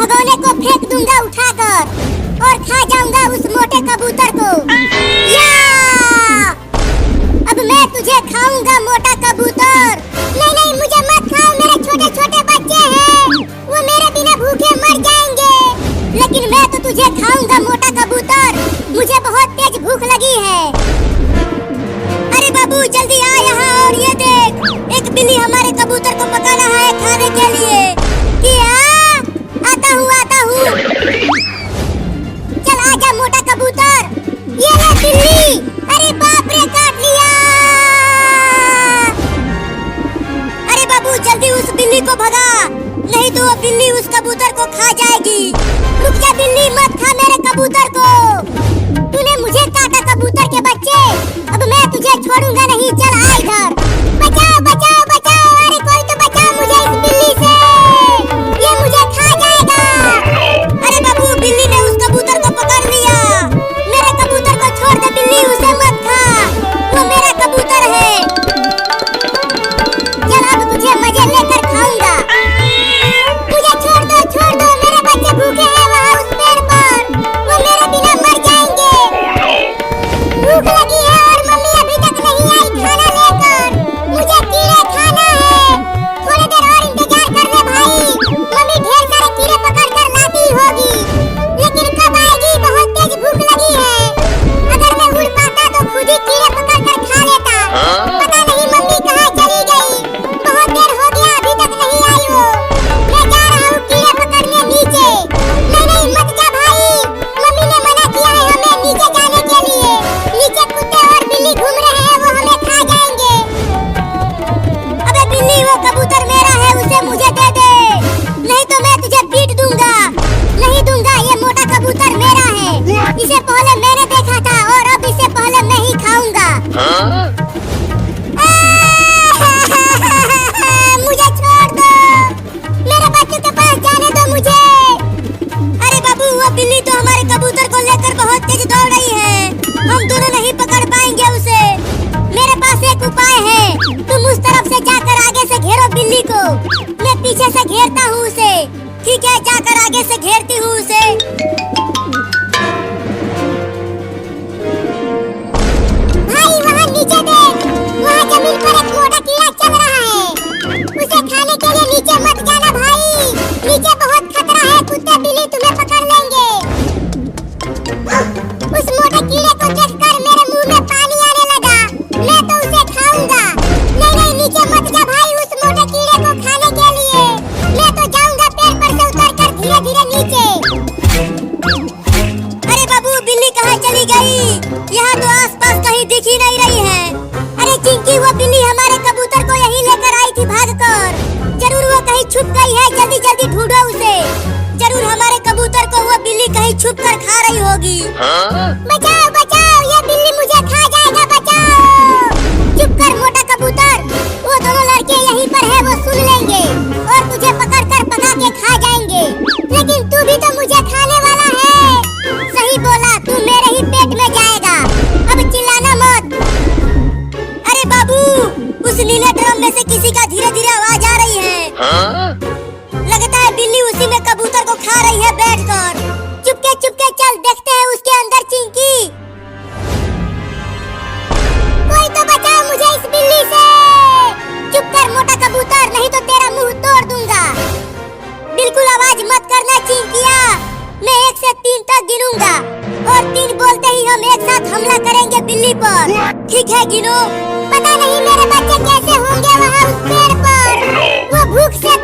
भगोने को फेंक दूंगा उठाकर और खा जाऊंगा उस मोटे कबूतर को। या! अब मैं तुझे खाऊंगा मोटा कबूतर। नहीं नहीं, मुझे मत खाओ, मेरे छोटे छोटे बच्चे हैं, वो मेरे बिना भूखे मर जाएंगे। लेकिन मैं तो तुझे खाऊंगा मोटा कबूतर, मुझे बहुत तेज भूख लगी है। अरे बाबू जल्दी आ यहाँ और ये देख, एक बिल्ली हमारे कबूतर को पकाना है खाने के लिए। आता हूँ। चल आजा मोटा कबूतर, ये ले बिल्ली। अरे बाप रे, काट लिया। अरे बाबू जल्दी उस बिल्ली को भगा, नहीं तो वो बिल्ली उस कबूतर को खा जाएगी। रुक जा बिल्ली, मत खा मेरे कबूतर को। तूने मुझे काटा कबूतर के बच्चे, अब मैं तुझे छोड़ूंगा नहीं। चल आ इधर, बचाओ बचाओ बचाओ, अरे कोई तो बचाओ मुझे इस बिल्ली से, ये मुझे खा जाएगा। अरे बाबू बिल्ली ने उस कबूतर को पकड़ लिया, मेरे कबूतर को छोड़ दे बिल्ली, उसे मत खा, वो मेरा कबूतर है। चल अब तुझे मजे लेकर खाऊंगा। मुझे छोड़ दो, मेरे बच्चे भूखे हैं वहाँ उस पेड़ पर, वो मेरे बिना मर जाएंगे। भूख लगी है और मम्मी अभी तक नहीं आई खाना लेकर, मुझे कीड़े खाना है। थोड़ी देर और इंतजार कर ले भाई, मम्मी ढेर सारे कीड़े पकड़ कर लाती होगी, लेकिन कब आएगी, बहुत तेज भूख लगी है। अगर मैं उड़ पाता तो खुद ही कीड़े पकड़ कर खा लेता। पता नहीं मम्मी कहाँ चली गई, बहुत देर हो गया अभी तक नहीं आई वो। मैं जा रहा हूँ कीड़े पकड़ने नीचे। नहीं नहीं मत जा भाई, मम्मी ने मना किया है हमें नीचे जाने के लिए, नीचे कुत्ते और बिल्ली घूम रहे हैं, वो हमें खा जाएंगे। अबे बिल्ली, वो कबूतर मेरा है, उसे मुझे दे दे, नहीं तो मैं तुझे पीट दूंगा। नहीं दूंगा, ये मोटा कबूतर मेरा है, इसे पहले मैंने देखा था और अब इसे पहले मैं ही खाऊंगा। मुझे छोड़ दो, मेरे बच्चों के पास जाने दो मुझे। अरे बाबू वो बिल्ली तो हमारे कबूतर को लेकर बहुत तेज दौड़ रही है, हम दोनों नहीं पकड़ पाएंगे उसे। मेरे पास एक उपाय है, तुम उस तरफ से जाकर आगे से घेरो बिल्ली को, मैं पीछे से घेरता हूँ उसे। ठीक है, जाकर आगे से घेरती हूँ उसे। भाई वहाँ नीचे देख, वहाँ जमीन पर एक मोटा कीड़ा चल रहा है, उसे खाने के लिए नीचे मत जाना भाई, नीचे बहुत खतरा है, कुत्ते बिल्ली तुम्हें पकड़ लेंगे। उस मोटे कीड़े को देखकर मेरे मुंह में पानी आने लगा, मैं तो उसे खाऊंगा। नहीं नहीं नीचे मत जा भाई उस मोटे कीड़े को खाने के लिए, मैं तो जाऊंगा पेड़ पर से उतरकर धीरे धीरे नीचे। अरे बाबू बिल्ली कहाँ चली गई, यहाँ तो आसपास कहीं दिख ही नहीं रही है। अरे चिंकी, वो बिल्ली हमारे कबूतर को यहीं लेकर आई थी भागकर, जरूर वो कहीं छुप गई है, जल्दी जल्दी ढूंढो उसे, जरूर हमारे कबूतर को वो बिल्ली कहीं छुप कर खा रही होगी। बचाओ बचाओ, ये बिल्ली मुझे खा जाएगा, बचाओ। चुप कर मोटा कबूतर, वो दोनों लड़के यहीं पर है, वो सुन लेंगे और तुझे पकड़ कर पका के खा जाएंगे। लेकिन तू भी तो मुझे खाने वाला है। सही बोला, तू मेरे ही पेट में जाएगा, अब चिल्लाना मत। अरे बाबू उस नीले ड्रम में से किसी का धीरे धीरे आवाज आ रही है। लगता है बिल्ली उसी में कबूतर को खा रही है बैठकर। चुपके चल देखते हैं उसके अंदर चिंकी। कोई तो बचाओ मुझे इस बिल्ली से। चुप कर मोटा कबूतर, नहीं तो तेरा मुंह तोड़ दूंगा। बिल्कुल आवाज मत करना चिंकिया, मैं 1 से 3 तक गिनूंगा और 3 बोलते ही हम एक साथ हमला करेंगे बिल्ली पर। ठीक है, गिनो। पता नहीं मेरे बच्चे कैसे होंगे वहाँ उस पेड़ पर, वो भूख से